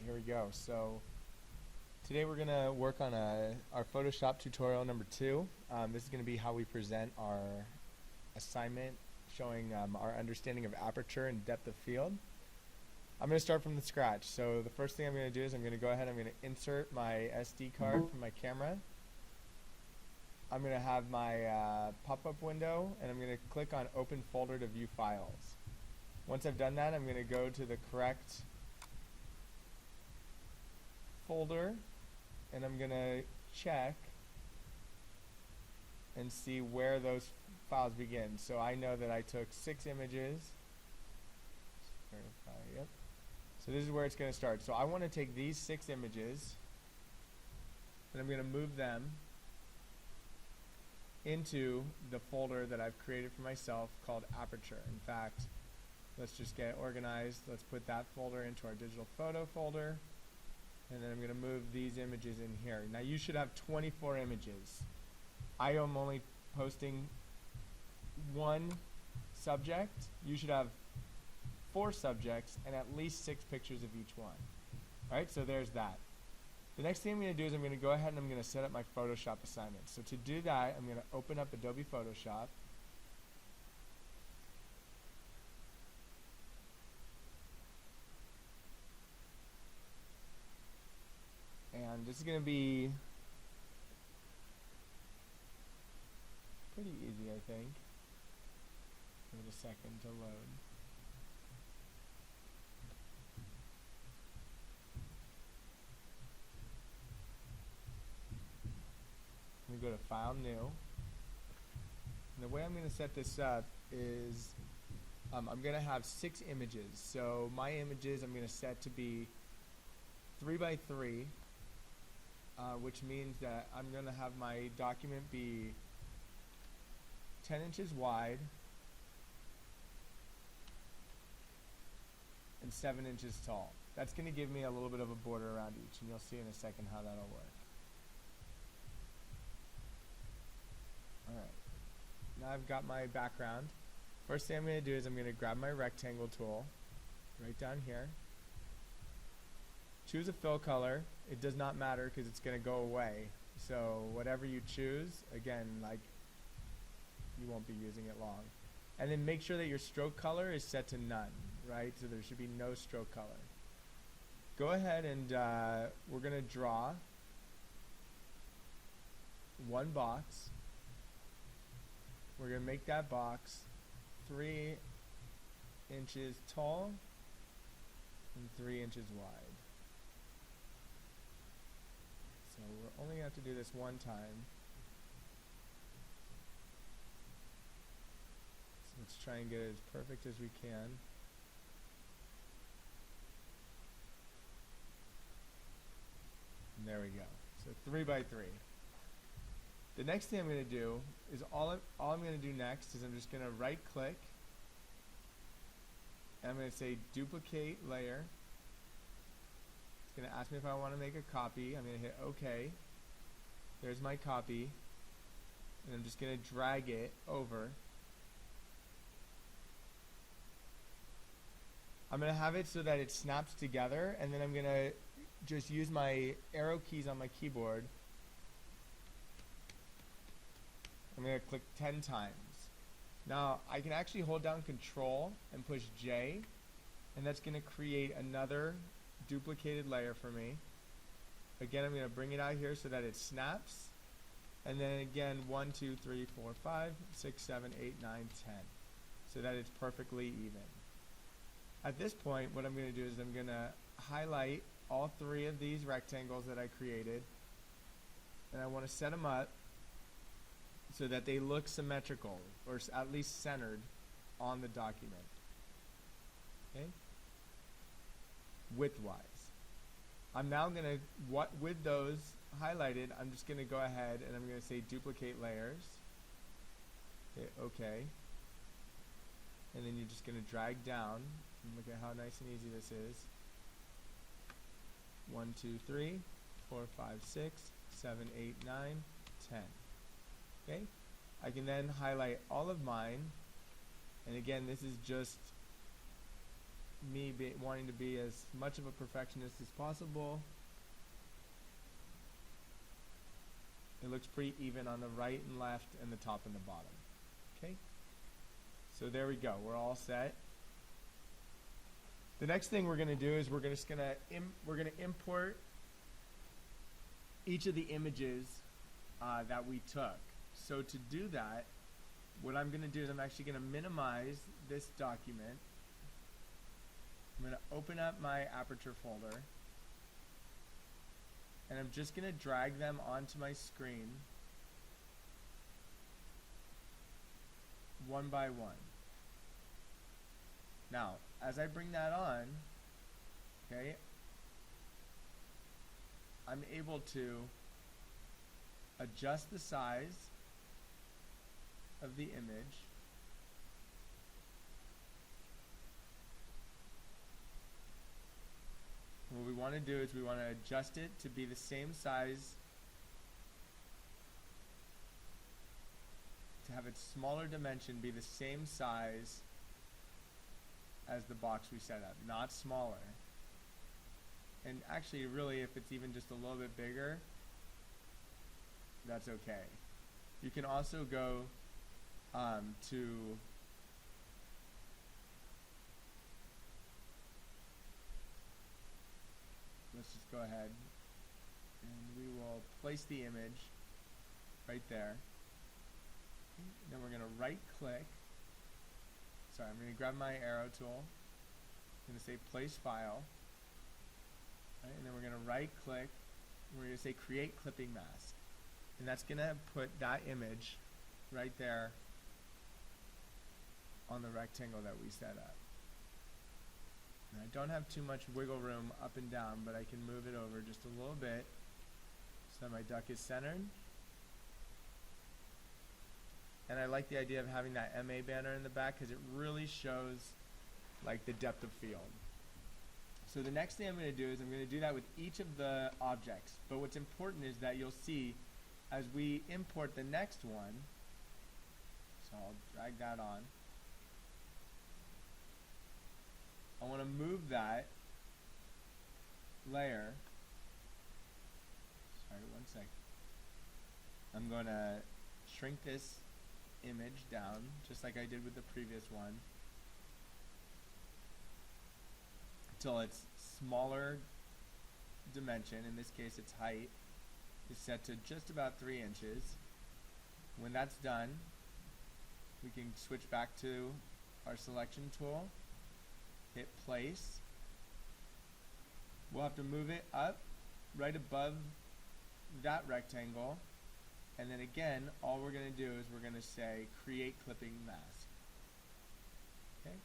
here we go. So today we're going to work on our Photoshop tutorial number 2. This is going to be how we present our assignment showing our understanding of aperture and depth of field. I'm going to start from the scratch. So the first thing I'm going to do is I'm going to go ahead and I'm going to insert my SD card from my camera. I'm going to have my pop-up window and I'm going to click on Open Folder to view files. Once I've done that, I'm going to go to the correct folder and I'm going to check and see where those files begin. So I know that I took 6 images. Yep. So this is where it's going to start. So I want to take these 6 images and I'm going to move them into the folder that I've created for myself called Aperture. In fact, let's just get organized. Let's put that folder into our digital photo folder. And then I'm going to move these images in here. Now you should have 24 images. I am only posting 1 subject. You should have 4 subjects and at least 6 pictures of each one. Alright, so there's that. The next thing I'm going to do is I'm going to go ahead and I'm going to set up my Photoshop assignment. So to do that, I'm going to open up Adobe Photoshop. And this is going to be pretty easy, I think. Give it a second to load. I'm going to go to File, New. And the way I'm going to set this up is I'm going to have 6 images. So my images I'm going to set to be 3 by 3. Which means that I'm going to have my document be 10 inches wide and 7 inches tall. That's going to give me a little bit of a border around each, and you'll see in a second how that'll work. Alright, now I've got my background. First thing I'm going to do is I'm going to grab my rectangle tool right down here. Choose a fill color. It does not matter because it's going to go away. So whatever you choose, again, like, you won't be using it long. And then make sure that your stroke color is set to none, right? So there should be no stroke color. Go ahead and we're going to draw 1 box. We're going to make that box 3 inches tall and 3 inches wide. So we're only going to have to do this 1 time. So let's try and get it as perfect as we can. And there we go. So 3 by 3. The next thing I'm going to do is all I'm going to do next is I'm just going to right click and I'm going to say duplicate layer. It's going to ask me if I want to make a copy. I'm going to hit OK. There's my copy. And I'm just going to drag it over. I'm going to have it so that it snaps together, and then I'm going to just use my arrow keys on my keyboard. I'm going to click 10 times. Now I can actually hold down Control and push J, and that's going to create another duplicated layer for me. Again, I'm going to bring it out here so that it snaps, and then again 1, 2, 3, 4, 5, 6, 7, 8, 9, 10, so that it's perfectly even. At this point, what I'm going to do is I'm going to highlight all 3 of these rectangles that I created, and I want to set them up so that they look symmetrical, or at least centered on the document. Okay? Widthwise. I'm now going to, with those highlighted, I'm just going to go ahead and I'm going to say duplicate layers. Hit OK. And then you're just going to drag down. And look at how nice and easy this is. 1, 2, 3, 4, 5, 6, 7, 8, 9, 10. Okay? I can then highlight all of mine. And again, this is just me wanting to be as much of a perfectionist as possible. It looks pretty even on the right and left and the top and the bottom. Okay? So there we go. We're all set. The next thing we're going to do is we're going to import each of the images that we took. So to do that, what I'm going to do is I'm actually going to minimize this document. I'm going to open up my Aperture folder, and I'm just going to drag them onto my screen one by one. Now, as I bring that on, okay, I'm able to adjust the size of the image. What we want to do is we want to adjust it to be the same size, to have its smaller dimension be the same size as the box we set up, not smaller. And actually, really, if it's even just a little bit bigger, that's okay. You can also go to let's just go ahead and we will place the image right there. Then we're going to right click. Sorry, I'm going to grab my arrow tool. I'm going to say place file. Right, and then we're going to right click. And we're going to say create clipping mask. And that's going to put that image right there on the rectangle that we set up. And I don't have too much wiggle room up and down, but I can move it over just a little bit so that my duck is centered. And I like the idea of having that MA banner in the back because it really shows like the depth of field. So the next thing I'm going to do is I'm going to do that with each of the objects. But what's important is that you'll see as we import the next one, so I'll drag that on. I want to move that layer. Sorry, one sec. I'm going to shrink this image down just like I did with the previous one until its smaller dimension, in this case its height, is set to just about 3 inches. When that's done, we can switch back to our selection tool, hit place. We'll have to move it up right above that rectangle, and then again all we're going to do is we're going to say create clipping mask. Okay?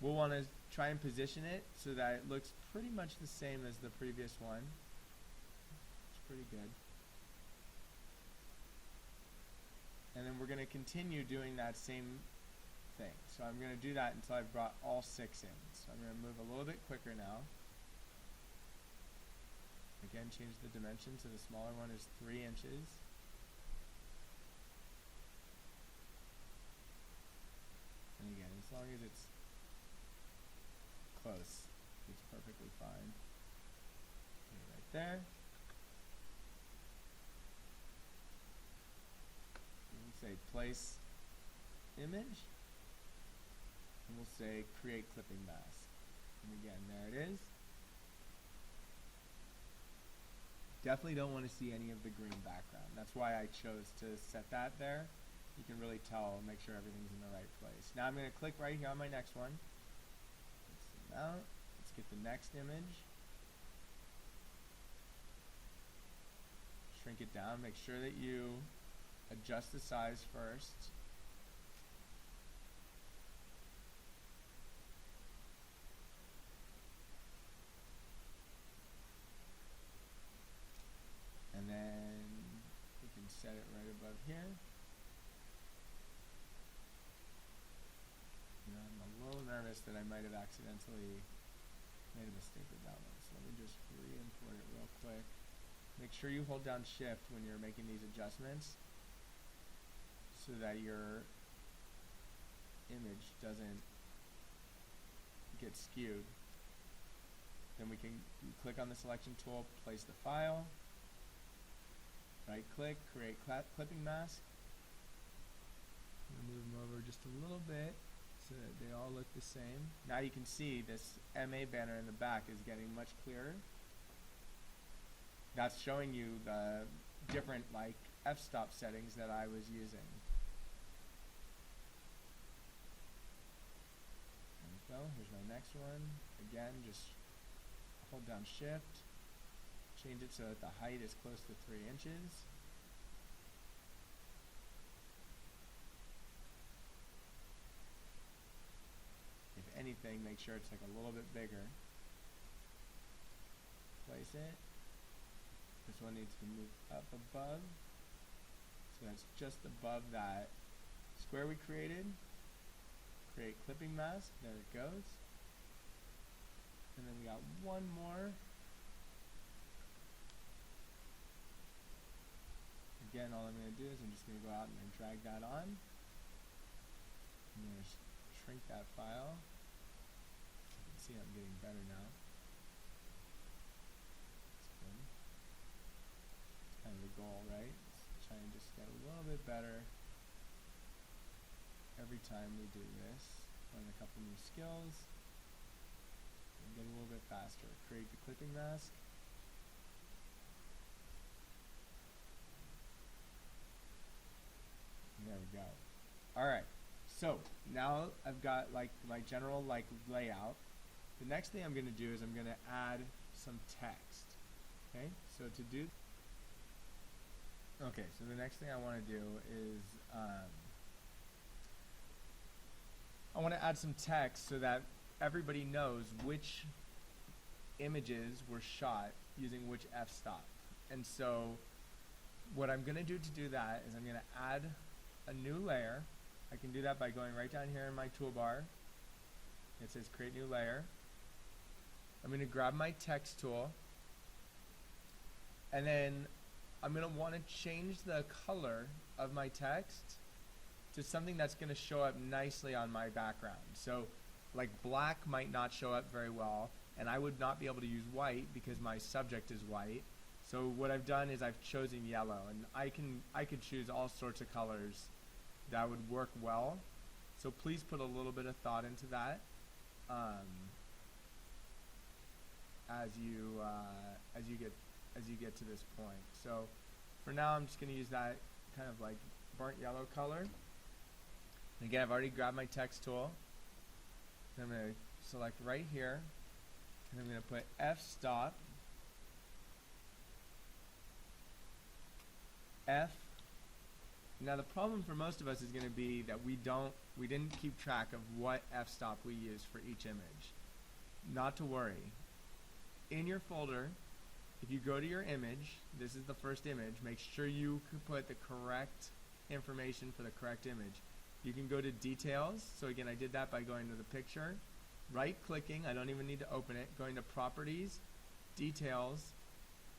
We'll want to try and position it so that it looks pretty much the same as the previous one. It's pretty good. And then we're going to continue doing that same thing. So I'm going to do that until I've brought all 6 in. So I'm going to move a little bit quicker now. Again, change the dimension so the smaller one is 3 inches. And again, as long as it's close, it's perfectly fine. Okay, right there. We'll say place image. And we'll say create clipping mask. And again, there it is. Definitely don't want to see any of the green background. That's why I chose to set that there. You can really tell, make sure everything's in the right place. Now I'm going to click right here on my next one. Let's zoom out. Let's get the next image. Shrink it down. Make sure that you adjust the size first. And then we can set it right above here. You know, I'm a little nervous that I might have accidentally made a mistake with that one. So let me just re-import it real quick. Make sure you hold down Shift when you're making these adjustments so that your image doesn't get skewed. Then we can click on the selection tool, place the file, right click, create clipping mask. I'm going to move them over just a little bit so that they all look the same. Now you can see this MA banner in the back is getting much clearer. That's showing you the different like f-stop settings that I was using. There we go. Here's my next one. Again, just hold down shift, change it so that the height is close to 3 inches. If anything, make sure it's like a little bit bigger. Place it. This one needs to move up above. So that's just above that square we created. Create clipping mask. There it goes. And then we got one more. Again, all I'm going to do is I'm just going to go out and drag that on. I'm going to shrink that file. You can see I'm getting better now. That's good. It's kind of the goal, right? Let's try and just get a little bit better every time we do this. Learn a couple new skills. And get a little bit faster. Create the clipping mask. There we go. Alright, so now I've got like my general like layout. The next thing I'm going to do is I'm going to add some text. Okay, so to do, so the next thing I want to do is I want to add some text so that everybody knows which images were shot using which f-stop. And so what I'm going to do that is I'm going to add a new layer. I can do that by going right down here in my toolbar. It says create new layer. I'm going to grab my text tool, and then I'm going to want to change the color of my text to something that's going to show up nicely on my background. So like black might not show up very well, and I would not be able to use white because my subject is white. So what I've done is I've chosen yellow, and I could choose all sorts of colors that would work well. So please put a little bit of thought into that as you get to this point. So for now, I'm just going to use that kind of like burnt yellow color. And again, I've already grabbed my text tool. And I'm going to select right here, and I'm going to put f-stop F. Now the problem for most of us is going to be that we didn't keep track of what f-stop we used for each image. Not to worry. In your folder, if you go to your image, this is the first image, make sure you can put the correct information for the correct image. You can go to details. So again, I did that by going to the picture, right clicking, I don't even need to open it, going to properties, details,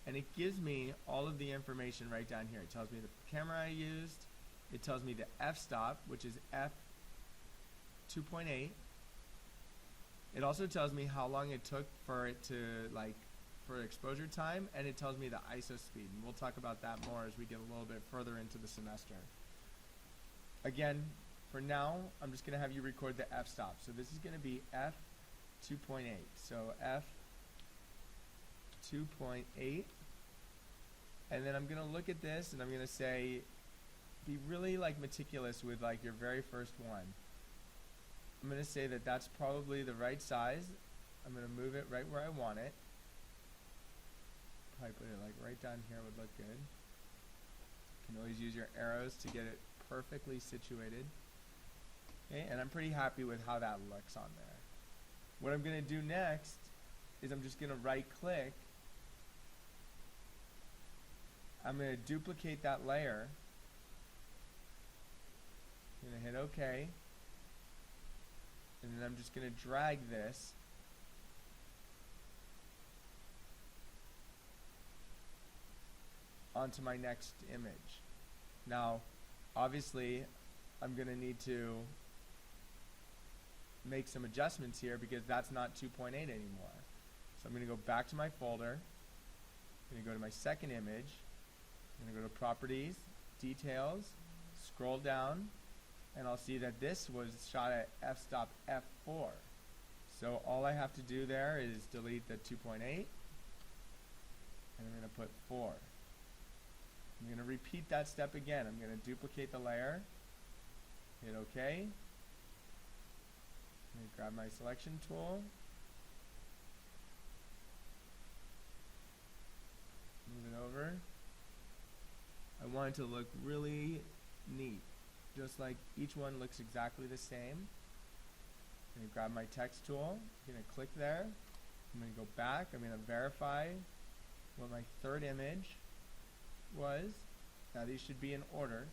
and it gives me all of the information right down here. It tells me the camera I used, it tells me the f-stop, which is f2.8. It also tells me how long it took for it to for exposure time, and it tells me the ISO speed, and we'll talk about that more as we get a little bit further into the semester. Again, for now, I'm just going to have you record the f-stop. So this is going to be f2.8. So f2.8, and then I'm going to look at this and I'm going to say, be really meticulous with your very first one. I'm going to say that that's probably the right size. I'm going to move it right where I want it. Probably put it right down here would look good. You can always use your arrows to get it perfectly situated. Okay, and I'm pretty happy with how that looks on there. What I'm going to do next is I'm just going to right click. I'm going to duplicate that layer. I'm going to hit OK. And then I'm just going to drag this onto my next image. Now, obviously, I'm going to need to make some adjustments here because that's not 2.8 anymore. So I'm going to go back to my folder. I'm going to go to my second image. I'm going to go to Properties, Details, scroll down, and I'll see that this was shot at f-stop f4. So all I have to do there is delete the 2.8, and I'm going to put 4. I'm going to repeat that step again. I'm going to duplicate the layer, hit OK. I'm going to grab my selection tool, move it over. I want it to look really neat, just like each one looks exactly the same. I'm going to grab my text tool, I'm going to click there, I'm going to go back, I'm going to verify what my third image was. Now these should be in order.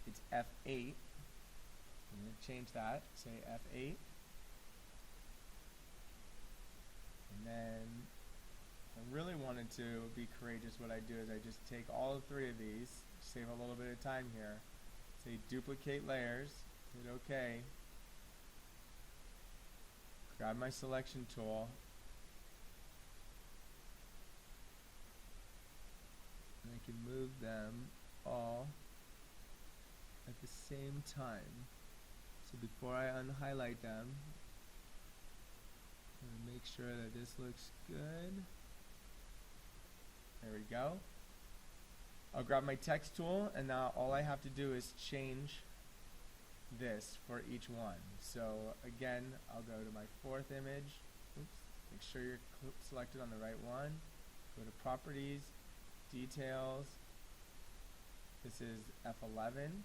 It's F8. I'm going to change that, say F8. And then if I really wanted to be courageous, what I do is I just take all 3 of these, save a little bit of time here, say duplicate layers, hit OK, grab my selection tool, and I can move them all at the same time. So before I unhighlight them, I'm going to make sure that this looks good. There we go. I'll grab my text tool, and now all I have to do is change this for each one. So again, I'll go to my 4th image. Oops, make sure you're selected on the right one. Go to Properties, Details. This is F11.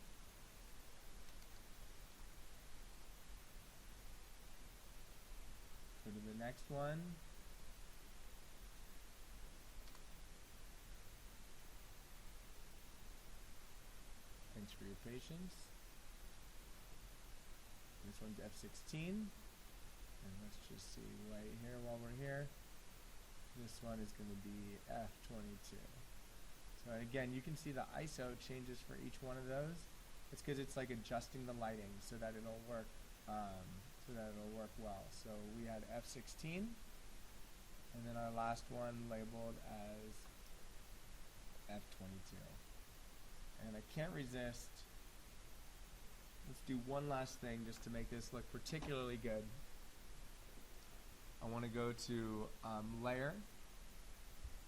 Go to the next one. Thanks for your patience. This one's F16. And let's just see right here while we're here. This one is going to be F22. So again, you can see the ISO changes for each one of those. It's because it's like adjusting the lighting so that it'll work well. So we had F16, and then our last one labeled as F22. And I can't resist. Let's do one last thing just to make this look particularly good. I want to go to Layer,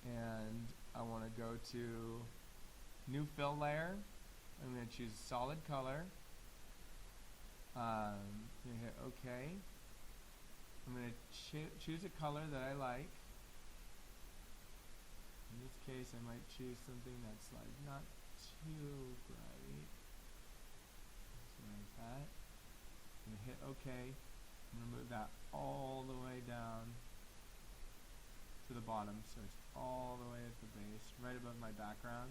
and I want to go to New Fill Layer. I'm going to choose Solid Color. I'm going to hit OK. I'm going to choose a color that I like. In this case, I might choose something that's like not too bright. Something like that. I'm going to hit OK. I'm going to move that all the way down to the bottom, so it's all the way at the base, right above my background.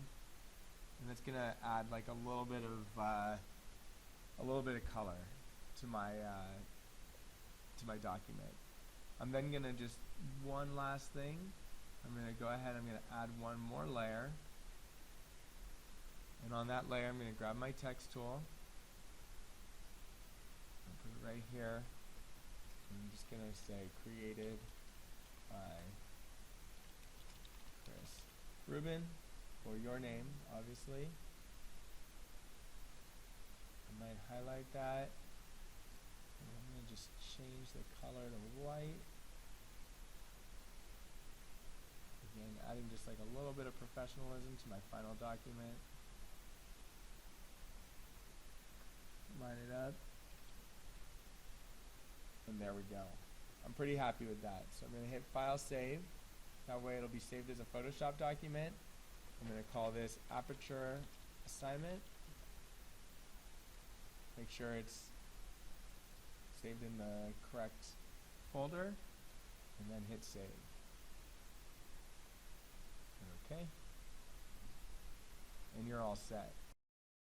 And that's going to add like a little bit of color to my document. I'm then going to just one last thing. I'm going to go ahead. I'm going to add one more layer, and on that layer, I'm going to grab my text tool and put it right here. I'm just going to say created by Chris Rubin, or your name, obviously. I might highlight that. And I'm going to just change the color to white. Again, adding just like a little bit of professionalism to my final document. Line it up. And there we go. I'm pretty happy with that. So I'm going to hit File Save. That way it'll be saved as a Photoshop document. I'm going to call this Aperture Assignment. Make sure it's saved in the correct folder, and then hit Save. Okay. And you're all set.